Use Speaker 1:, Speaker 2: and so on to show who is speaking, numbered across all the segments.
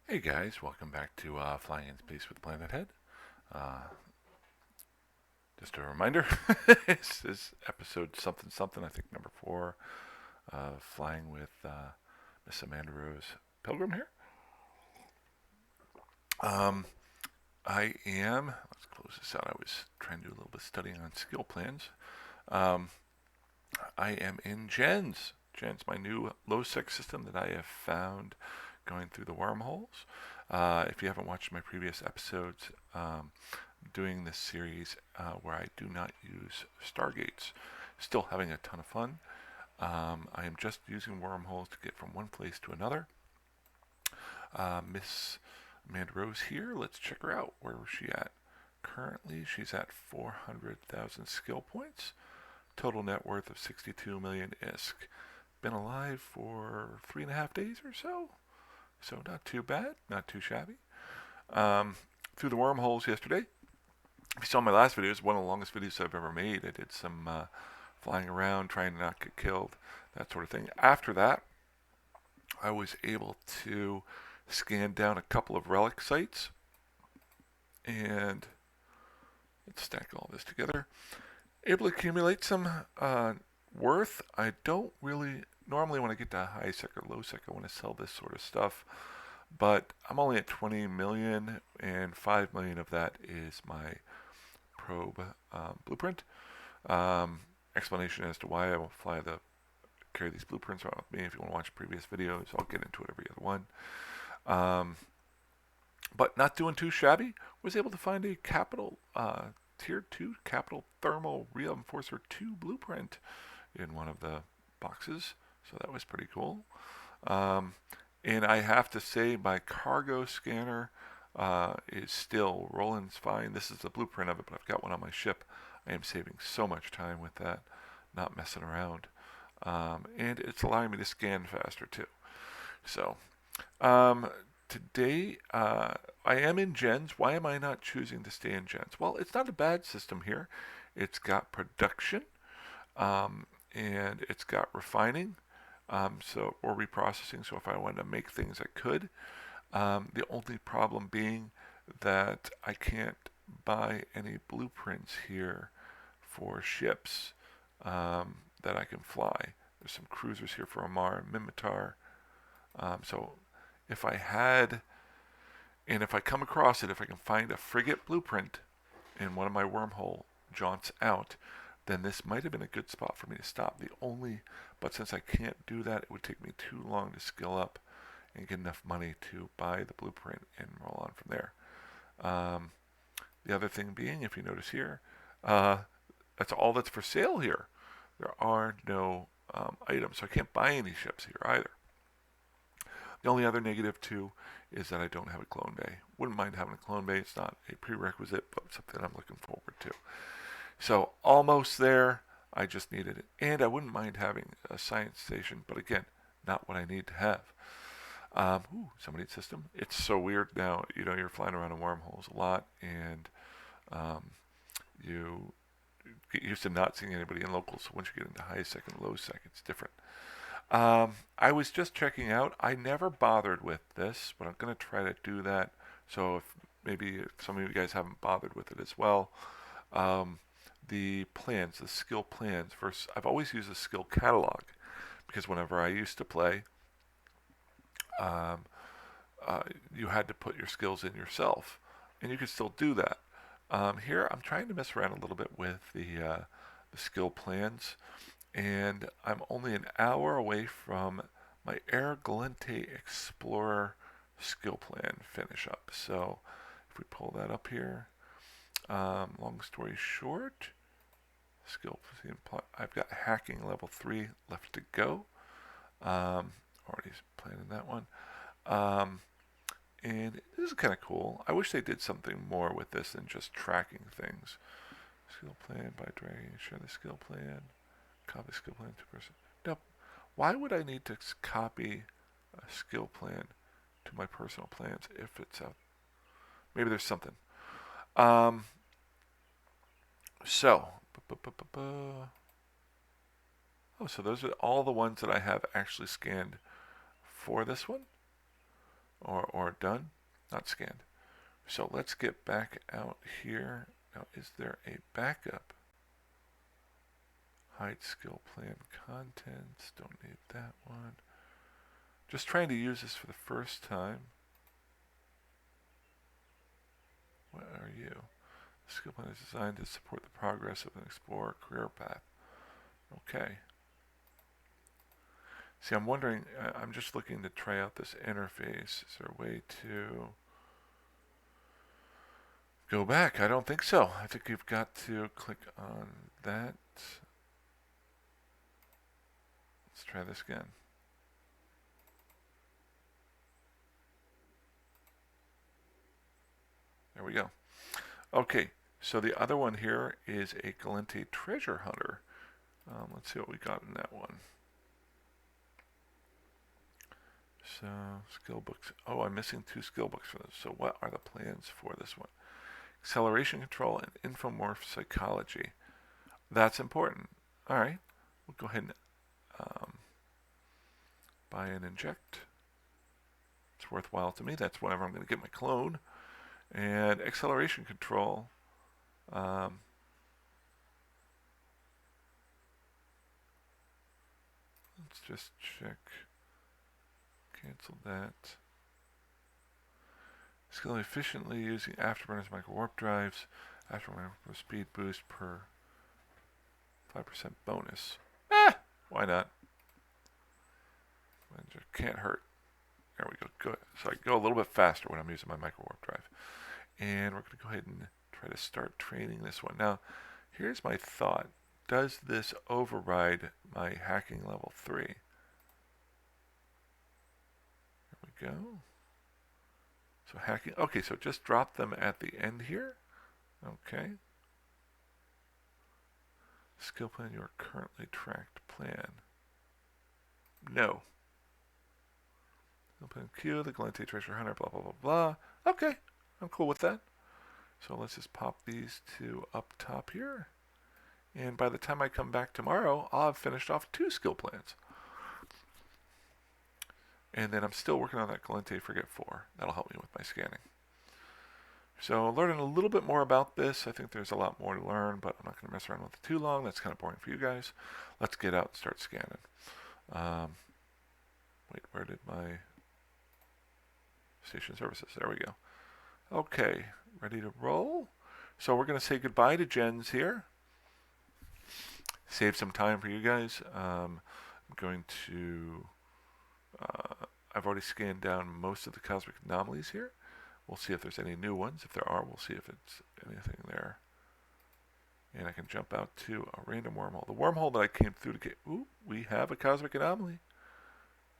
Speaker 1: Hey guys, welcome back to Flying in Space with Planet Head. Uh, just a reminder, this is episode something something, I think number 4, flying with Miss Amanda Rose Pilgrim here. Um, let's close this out. I was trying to do a little bit of studying on skill plans. Um, I am in Gens. Gens, my new low-sec system that I have found going through the wormholes. If you haven't watched my previous episodes, doing this series where I do not use stargates. Still having a ton of fun. I am just using wormholes to get from one place to another. Miss Amanda Rose here. Let's check her out. Where was she at? Currently, she's at 400,000 skill points. Total net worth of 62 million ISK. Been alive for 3.5 days or so. So not too bad, not too shabby. Through the wormholes yesterday. If you saw my last video, it's one of the longest videos I've ever made. I did some flying around, trying to not get killed, that sort of thing. After that, I was able to scan down a couple of relic sites, and let's stack all this together. Able to accumulate some worth. I don't really normally when I get to high sec or low sec, I want to sell this sort of stuff, but I'm only at 20 million, and 5 million of that is my probe blueprint. Explanation as to why I will carry these blueprints around with me. If you want to watch previous videos, I'll get into it every other one. But not doing too shabby. Was able to find a capital tier 2 capital thermal reinforcer 2 blueprint in one of the boxes, so that was pretty cool. And I have to say, my cargo scanner is still rolling fine. This is the blueprint of it, but I've got one on my ship. I am saving so much time with that, not messing around. And it's allowing me to scan faster too. So, today I am in Gens. Why am I not choosing to stay in Gens? Well, it's not a bad system here. It's got production, and it's got refining, or reprocessing. So if I wanted to make things, I could. The only problem being that I can't buy any blueprints here for ships that I can fly. There's some cruisers here for Amar and Mimitar. So if I had, and if I come across it, if I can find a frigate blueprint in one of my wormhole jaunts out, then this might have been a good spot for me to stop. But since I can't do that, it would take me too long to skill up and get enough money to buy the blueprint and roll on from there. The other thing being, if you notice here, that's all that's for sale here. There are no items, so I can't buy any ships here either. The only other negative too is that I don't have a clone bay. Wouldn't mind having a clone bay. It's not a prerequisite, but something I'm looking forward to. So almost there. I just needed it, and I wouldn't mind having a science station, but again, not what I need to have. Somebody's system. It's so weird now. You know, you're flying around in wormholes a lot, and you get used to not seeing anybody in locals. So once you get into high sec and low sec, it's different. I was just checking out. I never bothered with this, but I'm going to try to do that. So if some of you guys haven't bothered with it as well, the plans, the skill plans. First, I've always used the skill catalog because whenever I used to play, um, you had to put your skills in yourself, and you could still do that. Here, I'm trying to mess around a little bit with the skill plans, and I'm only an hour away from my Air Galente Explorer skill plan finish up. So if we pull that up here, long story short, I've got hacking level 3 left to go. Already planning that one. And this is kind of cool. I wish they did something more with this than just tracking things. Skill plan by dragging, share the skill plan, copy skill plan to person. Now, why would I need to copy a skill plan to my personal plans if it's out? Maybe there's something. Um, so, so those are all the ones that I have actually scanned for this one. or done, not scanned. So let's get back out here. Now, is there a backup? Hide skill plan contents. Don't need that one. Just trying to use this for the first time. What are you? The skill plan is designed to support the progress of an explorer career path. Okay. See, I'm wondering, I'm just looking to try out this interface. Is there a way to go back? I don't think so. I think you've got to click on that. Let's try this again. There we go. Okay, so the other one here is a Galente treasure hunter. Let's see what we got in that one. So, skill books. Oh, I'm missing 2 skill books for this. So what are the plans for this one? Acceleration control and infomorph psychology. That's important. All right, we'll go ahead and buy and inject. It's worthwhile to me. That's whenever I'm going to get my clone. And acceleration control. Let's just check. Cancel that. Skill efficiently using afterburners micro warp drives. Afterburner speed boost per 5% bonus. Why not? It can't hurt. There we go. Good. So I go a little bit faster when I'm using my micro warp drive. And we're going to go ahead and try to start training this one. Now, here's my thought. Does this override my hacking level 3? There we go. So hacking. Okay, so just drop them at the end here. Okay. Skill plan, your currently tracked plan. No. Skill plan Q, the Galente treasure hunter, blah, blah, blah, blah. Okay, I'm cool with that. So let's just pop these 2 up top here. And by the time I come back tomorrow, I'll have finished off 2 skill plans. And then I'm still working on that Galente Frigate 4. That'll help me with my scanning. So learning a little bit more about this. I think there's a lot more to learn, but I'm not going to mess around with it too long. That's kind of boring for you guys. Let's get out and start scanning. Wait, where did my station services? There we go. Okay, ready to roll? So we're going to say goodbye to Jens here. Save some time for you guys. I'm going to... I've already scanned down most of the cosmic anomalies here. We'll see if there's any new ones. If there are, we'll see if it's anything there. And I can jump out to a random wormhole. The wormhole that I came through to get... Ooh, we have a cosmic anomaly.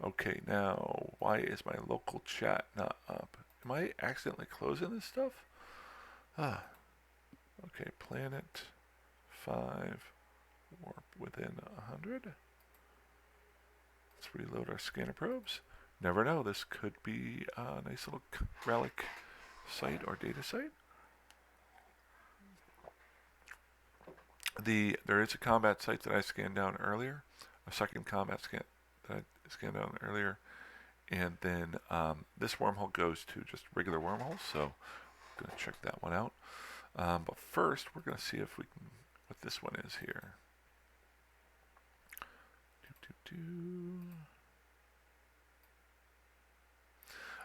Speaker 1: Okay, now, why is my local chat not up? Am I accidentally closing this stuff? Okay, planet 5, warp within 100. Let's reload our scanner probes. Never know, this could be a nice little relic site or data site. There is a combat site that I scanned down earlier, a second combat scan that I scanned down earlier, and then this wormhole goes to just regular wormholes, so I'm going to check that one out. But first, we're going to see if we can, what this one is here.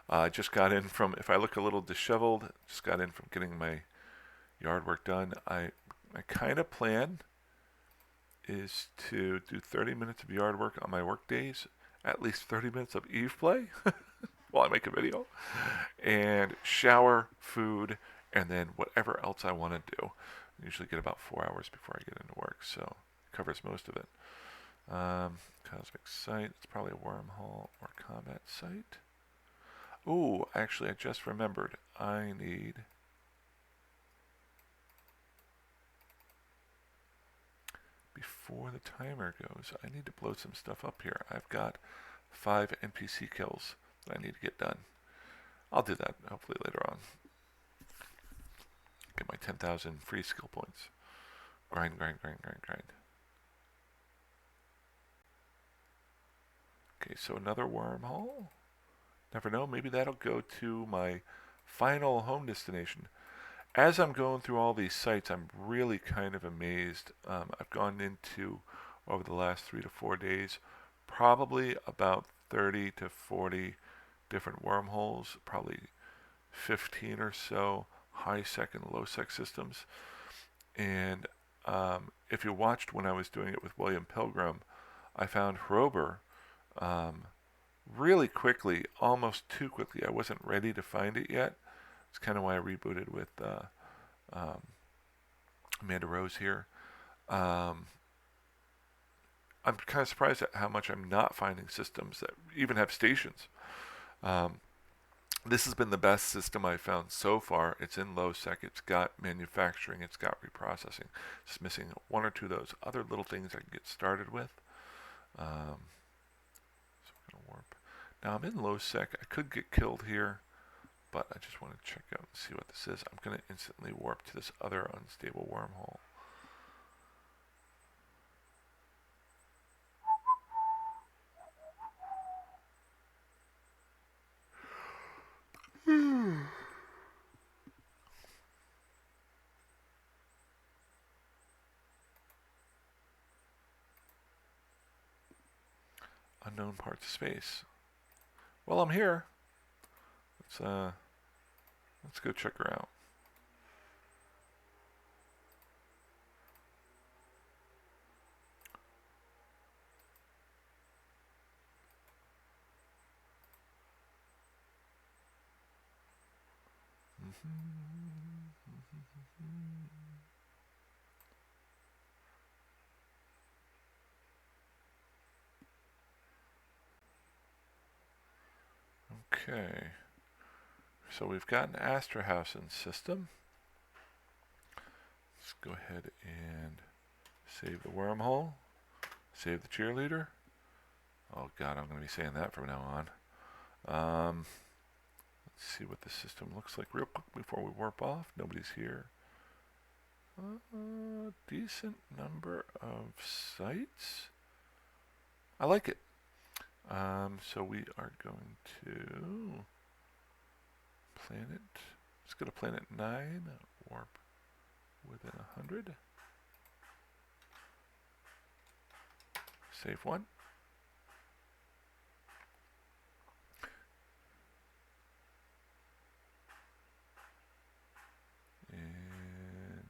Speaker 1: I just got in from, if I look a little disheveled, just got in from getting my yard work done. My kind of plan is to do 30 minutes of yard work on my work days, at least 30 minutes of Eve play while I make a video, and shower, food, and then whatever else I want to do. I usually get about 4 hours before I get into work, so it covers most of it. Cosmic site, it's probably a wormhole or combat site. Ooh, actually, I just remembered. I need... Before the timer goes, I need to blow some stuff up here. I've got 5 NPC kills that I need to get done. I'll do that hopefully later on. Get my 10,000 free skill points. Grind, grind, grind, grind, grind. Okay, so another wormhole. Never know, maybe that'll go to my final home destination. As I'm going through all these sites, I'm really kind of amazed. I've gone into, over the last 3 to 4 days, probably about 30 to 40 different wormholes, probably 15 or so high sec and low sec systems. And if you watched when I was doing it with William Pilgrim, I found Hrober um, really quickly, almost too quickly. I wasn't ready to find it yet. It's kind of why I rebooted with um, Amanda Rose here. Um, I'm kind of surprised at how much I'm not finding systems that even have stations. Um, this has been the best system I've found so far. It's in low sec. It's got manufacturing. It's got reprocessing. It's missing one or two of those other little things I can get started with. So we're going to warp. Now I'm in low sec. I could get killed here, but I just want to check out and see what this is. I'm going to instantly warp to this other unstable wormhole. Unknown parts of space. Well, I'm here. Let's go check her out. Okay. So we've got an Astrahausen system. Let's go ahead and save the wormhole. Save the cheerleader. Oh god, I'm going to be saying that from now on. Let's see what the system looks like real quick before we warp off. Nobody's here. Decent number of sites. I like it. So we are going to planet. Let's go to planet 9. Warp within 100. Save one. And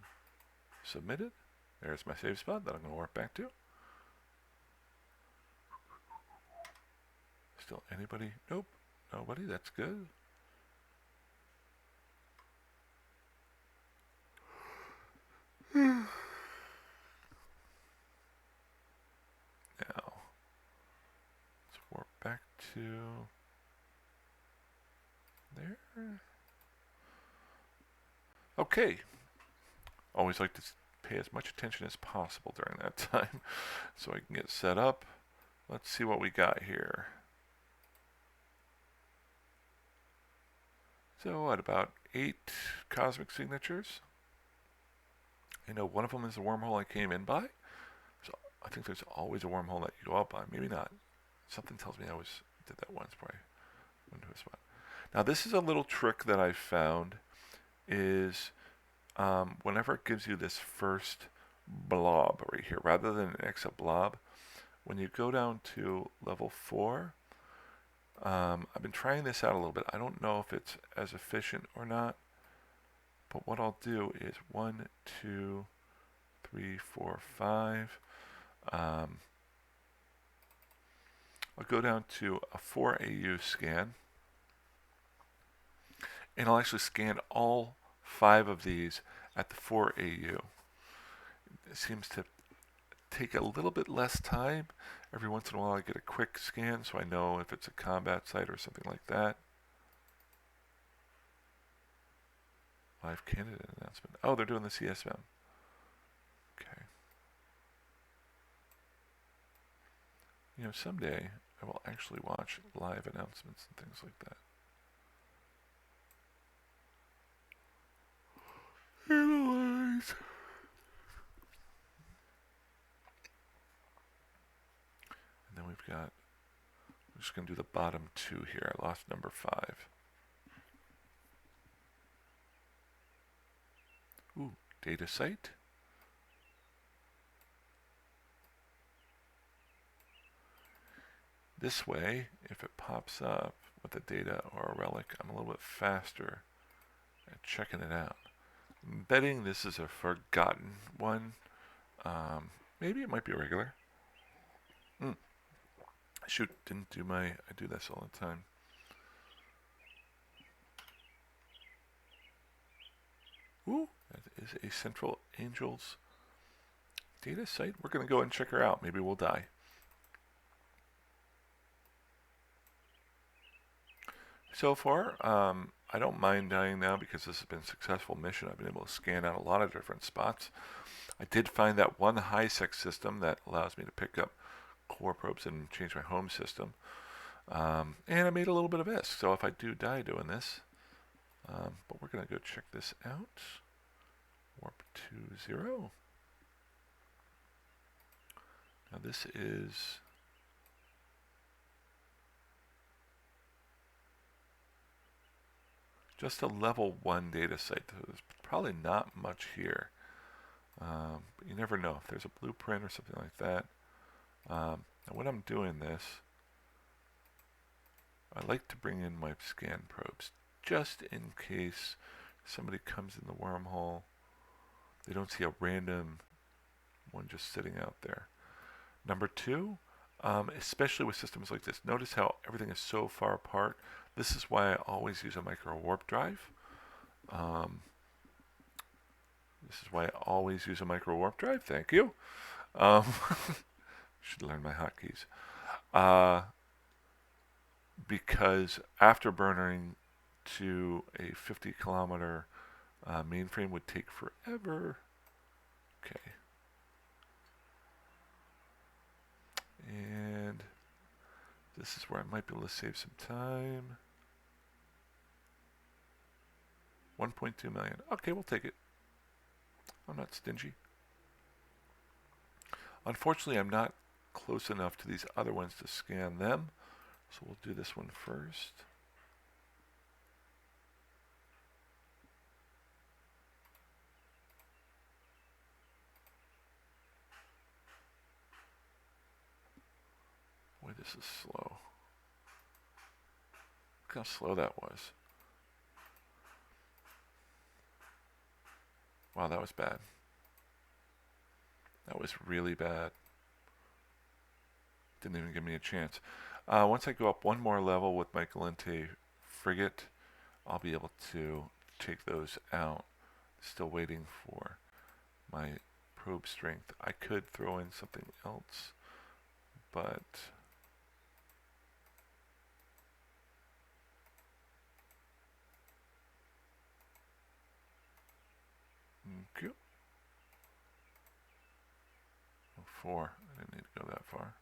Speaker 1: submit it. There's my save spot that I'm going to warp back to. Still anybody? Nope. Nobody. That's good. Now, let's warp back to there. Okay. Always like to pay as much attention as possible during that time so I can get set up. Let's see what we got here. So at about 8 cosmic signatures. I know one of them is the wormhole I came in by. So I think there's always a wormhole that you go out by. Maybe not. Something tells me I always did that once before I went to a spot. Now this is a little trick that I found is whenever it gives you this first blob right here, rather than an exit blob, when you go down to level 4, I've been trying this out a little bit. I don't know if it's as efficient or not, but what I'll do is 1, 2, 3, 4, 5. I'll go down to a 4AU scan, and I'll actually scan all 5 of these at the 4AU. It seems to take a little bit less time. Every once in a while I get a quick scan so I know if it's a combat site or something like that. Live candidate announcement. Oh, they're doing the CSM. Okay. You know, someday I will actually watch live announcements and things like that. Analyze. And then we've got just going to do the bottom two here. I lost number 5. Ooh, data site. This way, if it pops up with a data or a relic, I'm a little bit faster at checking it out. I'm betting this is a forgotten one. Maybe it might be a regular. Shoot, didn't do my... I do this all the time. Ooh, that is a Central Angels data site. We're going to go and check her out. Maybe we'll die. So far, I don't mind dying now because this has been a successful mission. I've been able to scan out a lot of different spots. I did find that one high-sec system that allows me to pick up core probes and change my home system. And I made a little bit of ISK, so if I do die doing this, but we're going to go check this out. Warp 20. Now this is... just a level 1 data site. There's probably not much here. But you never know if there's a blueprint or something like that. Now when I'm doing this, I like to bring in my scan probes just in case somebody comes in the wormhole. They don't see a random one just sitting out there. Number 2, especially with systems like this, notice how everything is so far apart. This is why I always use a micro warp drive. This is why I always use a micro warp drive. Thank you. Should learn my hotkeys. Because afterburnering to a 50-kilometer mainframe would take forever. Okay. And this is where I might be able to save some time. 1.2 million. Okay, we'll take it. I'm not stingy. Unfortunately, I'm not close enough to these other ones to scan them. So we'll do this one first. Boy, this is slow. Look how slow that was. Wow, that was bad. That was really bad. Didn't even give me a chance. Once I go up one more level with my Galente frigate, I'll be able to take those out. Still waiting for my probe strength. I could throw in something else, but... Okay. 4. I didn't need to go that far.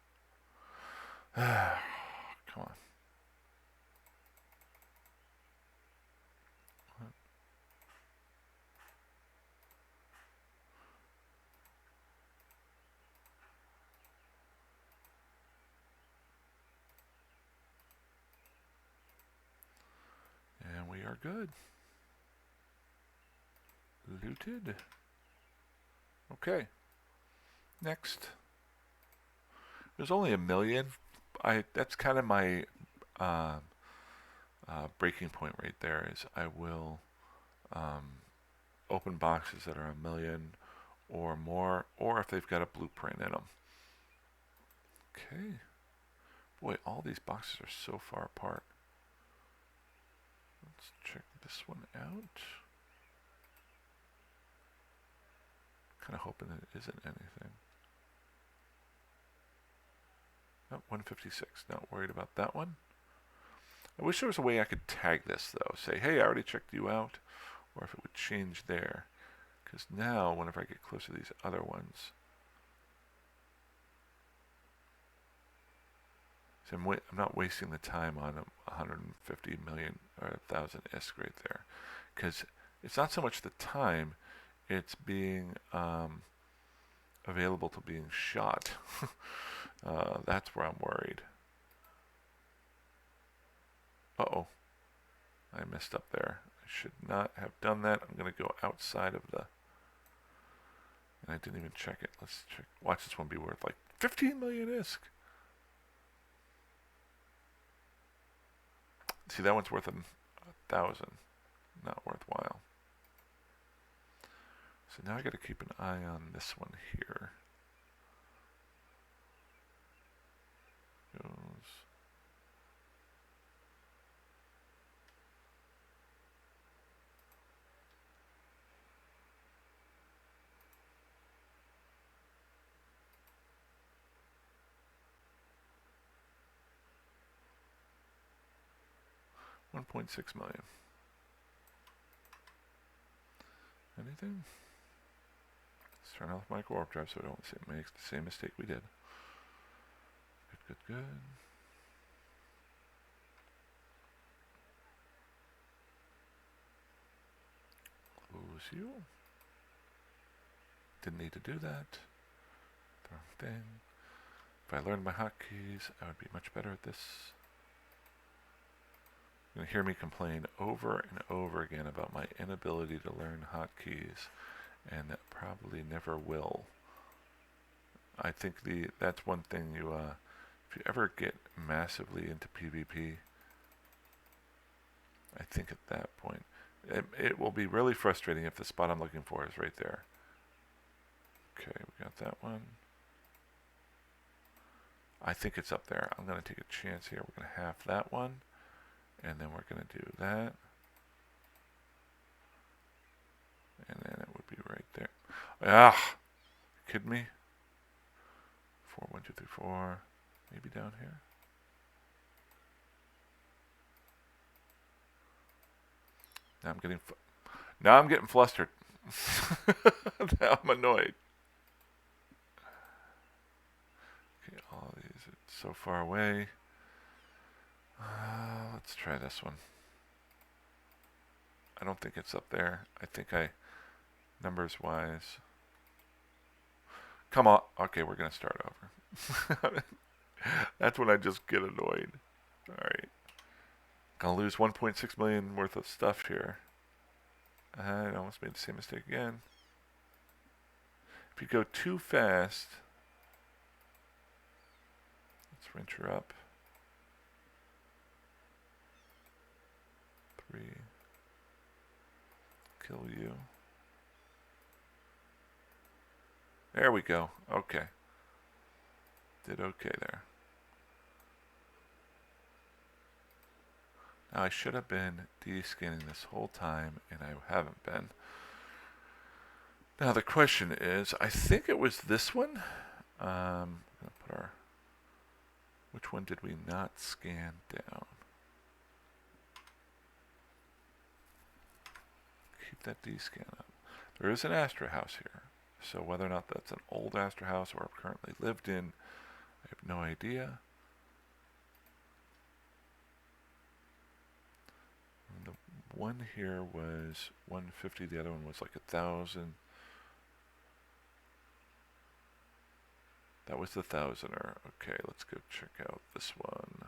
Speaker 1: Come on. What? And we are good. Looted. Okay. Next. There's only 1 million. That's kind of my breaking point right there. Is I will open boxes that are 1 million or more, or if they've got a blueprint in them. Okay. Boy, all these boxes are so far apart. Let's check this one out. Kind of hoping it isn't anything. Oh, 156. Not worried about that one. I wish there was a way I could tag this, though. Say, hey, I already checked you out. Or if it would change there. Because now, whenever I get close to these other ones... So I'm not wasting the time on 150 million or 1,000 ISK right there. Because it's not so much the time, it's being available to being shot. That's where I'm worried. Uh-oh. I messed up there. I should not have done that. I'm going to go outside of the... And I didn't even check it. Let's check. Watch this one be worth like 15 million ISK. See, that one's worth 1,000. Not worthwhile. So now I got to keep an eye on this one here. Goes. $1.6 million. Anything? Let's turn off micro warp drive so I don't make the same mistake we did. Good, good, good. Close you. Didn't need to do that. Wrong thing. If I learned my hotkeys, I would be much better at this. You're going to hear me complain over and over again about my inability to learn hotkeys, and that probably never will. I think that's one thing if you ever get massively into PvP, I think at that point, it will be really frustrating if the spot I'm looking for is right there. Okay, we got that one. I think it's up there. I'm going to take a chance here. We're going to half that one, and then we're going to do that. And then it would be right there. Ah! Kidding me? 4, 1, 2, 3, 4. Maybe down here. Now I'm getting flustered. Now I'm annoyed. Okay, all these are so far away. Let's try this one. I don't think it's up there. I think numbers wise. Come on. Okay, we're going to start over. That's when I just get annoyed. Alright. Gonna lose 1.6 million worth of stuff here. I almost made the same mistake again. If you go too fast, let's wrench her up. 3. Kill you. There we go. Okay. Did okay there. Now I should have been descanning this whole time, and I haven't been. Now the question is, I think it was this one. I'm gonna put which one did we not scan down? Keep that descan up. There is an Astra house here, so whether or not that's an old Astra house or I've currently lived in, I have no idea. The one here was 150, the other one was like 1,000. That was the 1,000er. Okay, let's go check out this one.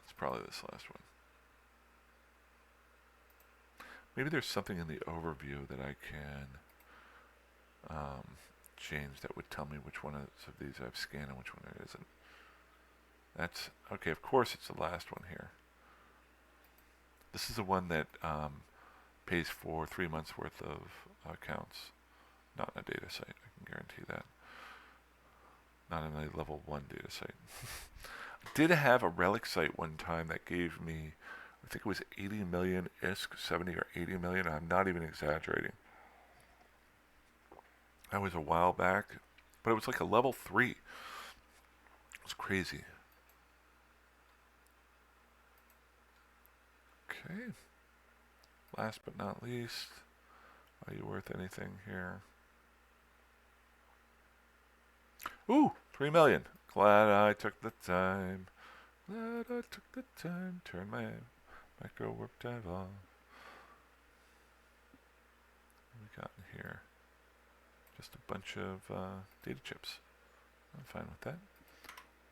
Speaker 1: It's probably this last one. Maybe there's something in the overview that I can change that would tell me which one of these I've scanned and which one it isn't. That's okay. Of course, it's the last one here. This is the one that pays for 3 months worth of accounts. Not in a data site, I can guarantee that. Not in a level 1 data site. I did have a relic site one time that gave me, I think it was 80 million ISK, 70 or 80 million. I'm not even exaggerating. That was a while back, but it was like a level 3. It was crazy. Okay. Last but not least, are you worth anything here? Ooh, 3 million. Glad I took the time. Glad I took the time. Turn my micro warp drive off. got in here? Just a bunch of data chips. I'm fine with that.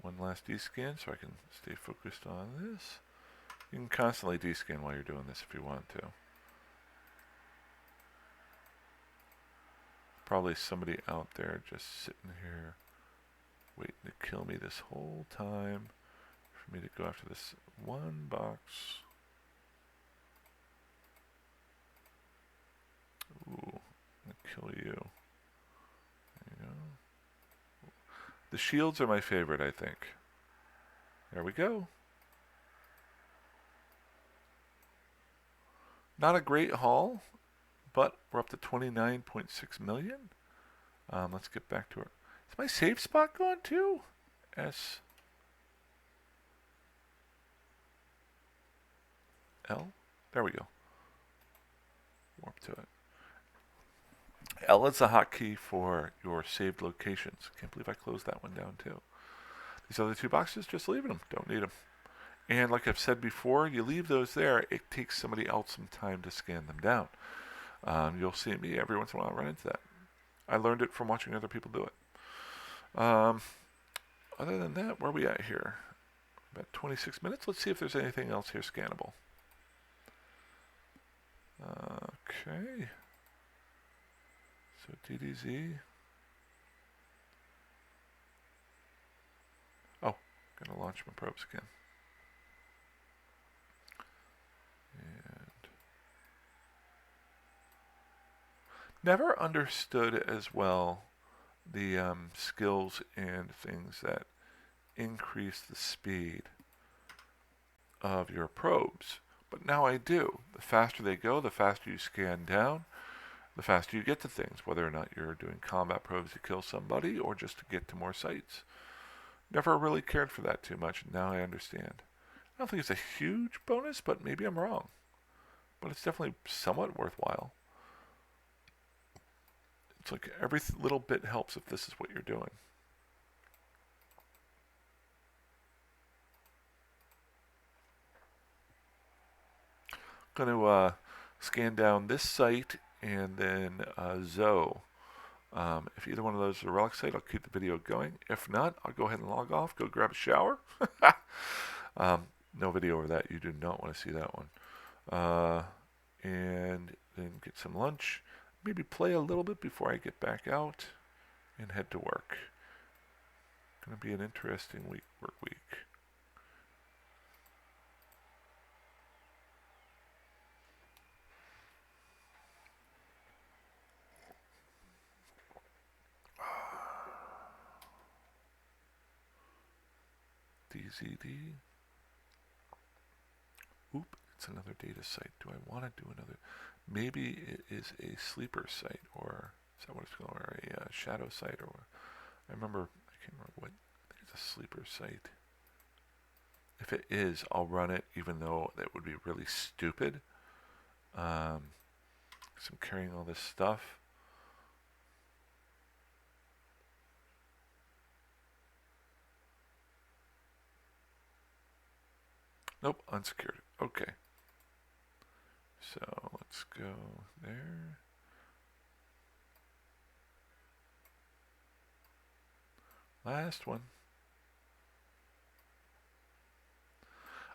Speaker 1: One last D-scan so I can stay focused on this. You can constantly D-scan while you're doing this if you want to. Probably somebody out there just sitting here waiting to kill me this whole time for me to go after this one box. Ooh, I'm gonna kill you. There you go. The shields are my favorite, I think. There we go. Not a great haul, but we're up to 29.6 million. Let's get back to it. Is my save spot gone too? S L? There we go. Warp to it. L is the hotkey for your saved locations. Can't believe I closed that one down too. These other two boxes, just leaving them. Don't need them. And like I've said before, you leave those there, it takes somebody else some time to scan them down. You'll see me every once in a while run into that. I learned it from watching other people do it. Other than that, where are we at here? About 26 minutes. Let's see if there's anything else here scannable. Okay. So DDZ. Oh, gonna launch my probes again. And never understood as well the skills and things that increase the speed of your probes. But now I do. The faster they go, the faster you scan down, the faster you get to things, whether or not you're doing combat probes to kill somebody or just to get to more sites. Never really cared for that too much, and now I understand. I don't think it's a huge bonus, but maybe I'm wrong. But it's definitely somewhat worthwhile. It's like every little bit helps if this is what you're doing. I'm going to scan down this site and then Zoe. If either one of those is a relic site, I'll keep the video going. If not, I'll go ahead and log off, go grab a shower. No video over that. You do not want to see that one. And then get some lunch. Maybe play a little bit before I get back out and head to work. Going to be an interesting work week. DZD. Oop, it's another data site. Do I want to do another? Maybe it is a sleeper site, or is that what it's called, or a shadow site, or I can't remember what. I think it's a sleeper site. If it is, I'll run it, even though that would be really stupid. Because I'm carrying all this stuff. Nope, unsecured. Okay. So let's go there. Last one.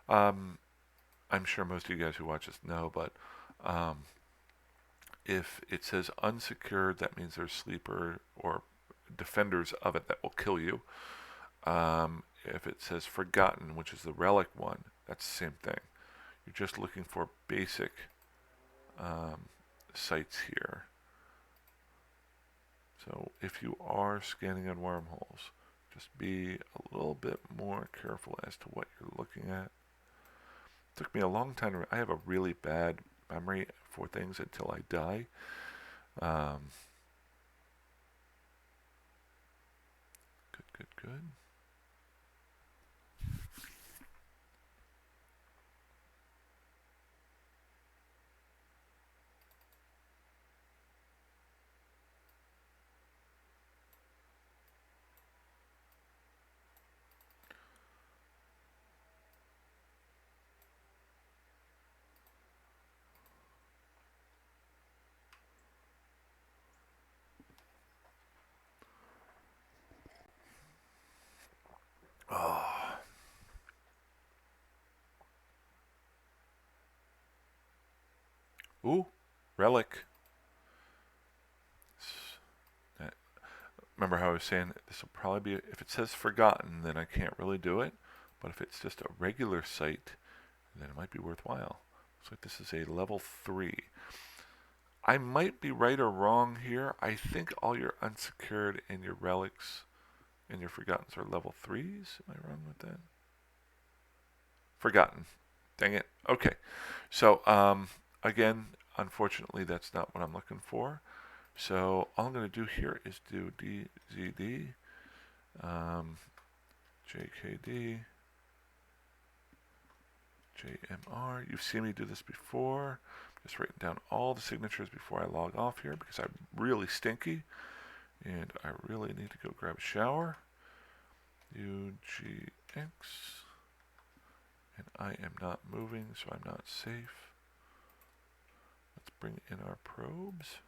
Speaker 1: I'm sure most of you guys who watch this know, but if it says unsecured, that means there's sleeper or defenders of it that will kill you. If it says forgotten, which is the relic one, that's the same thing. You're just looking for basic sites here. So if you are scanning on wormholes, just be a little bit more careful as to what you're looking at. It took me a long time to. I have a really bad memory for things until I die. Good. Ooh, relic. Remember how I was saying this will probably be, if it says forgotten, then I can't really do it. But if it's just a regular site, then it might be worthwhile. Looks like this is a level 3. I might be right or wrong here. I think all your unsecured and your relics and your forgottens are level 3s. Am I wrong with that? Forgotten. Dang it. Okay. So, again, unfortunately, that's not what I'm looking for. So all I'm going to do here is do DZD, JKD, JMR. You've seen me do this before. Just writing down all the signatures before I log off here because I'm really stinky and I really need to go grab a shower. UGX. And I am not moving, so I'm not safe. Let's bring in our probes.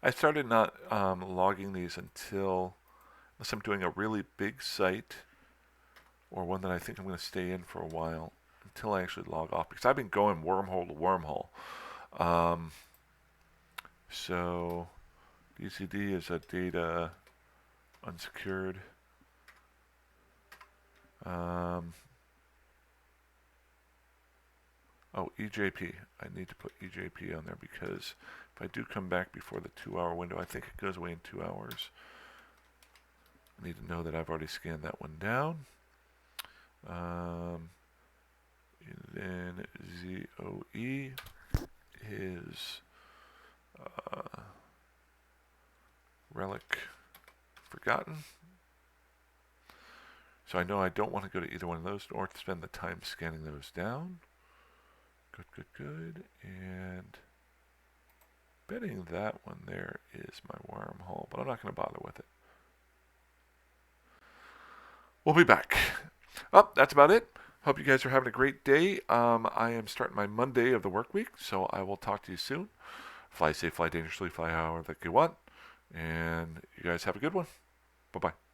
Speaker 1: I started not logging these until, unless I'm doing a really big site or one that I think I'm going to stay in for a while, until I actually log off, because I've been going wormhole to wormhole. So DCD is a data unsecured. Oh, EJP. I need to put EJP on there because if I do come back before the 2-hour window, I think it goes away in 2 hours. I need to know that I've already scanned that one down. Then ZOE is relic forgotten. So I know I don't want to go to either one of those or spend the time scanning those down. Good, good, good. And betting that one there is my wormhole, but I'm not going to bother with it. We'll be back. Oh, that's about it. Hope you guys are having a great day. I am starting my Monday of the work week, so I will talk to you soon. Fly safe, fly dangerously, fly however that you want. And you guys have a good one. Bye-bye.